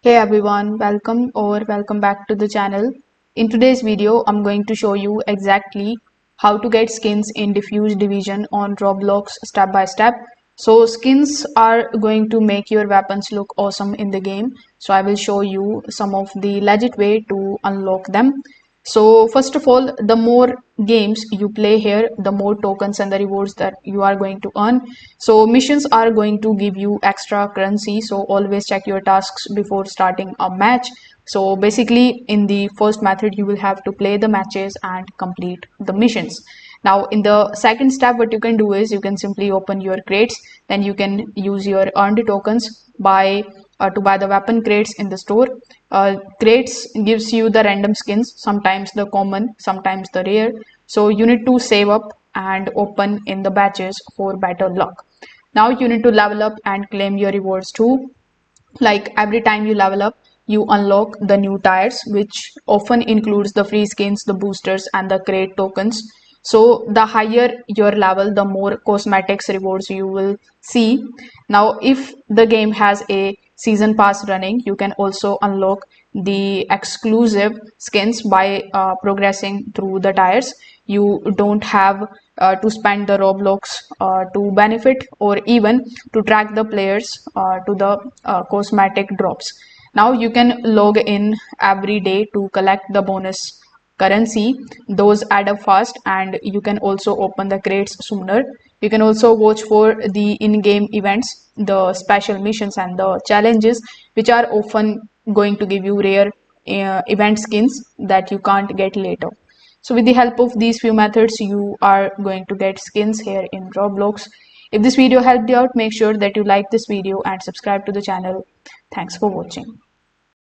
Hey everyone, welcome back to the channel. In today's video, I'm going to show you exactly how to get skins in Diffuse Division on Roblox step by step. So skins are going to make your weapons look awesome in the game. So I will show you some of the legit way to unlock them. So first of all, the more games you play here, the more tokens and the rewards that you are going to earn. So missions are going to give you extra currency. So always check your tasks before starting a match. So basically in the first method, you will have to play the matches and complete the missions. Now in the second step, what you can do is you can simply open your crates, then you can use your earned tokens to buy the weapon crates in the store. Crates gives you the random skins, sometimes the common, sometimes the rare. So you need to save up and open in the batches for better luck. Now you need to level up and claim your rewards too. Like every time you level up, you unlock the new tires, which often includes the free skins, the boosters, and the crate tokens. So the higher your level, the more cosmetics rewards you will see. Now, if the game has a season pass running, you can also unlock the exclusive skins by progressing through the tires. You don't have to spend the Roblox to benefit or even to track the players to the cosmetic drops. Now you can log in every day to collect the bonus currency. Those add up fast, and you can also open the crates sooner. You can also watch for the in-game events, the special missions, and the challenges, which are often going to give you rare event skins that you can't get later. So with the help of these few methods, you are going to get skins here in Roblox. If this video helped you out, make sure that you like this video and subscribe to the channel. Thanks for watching.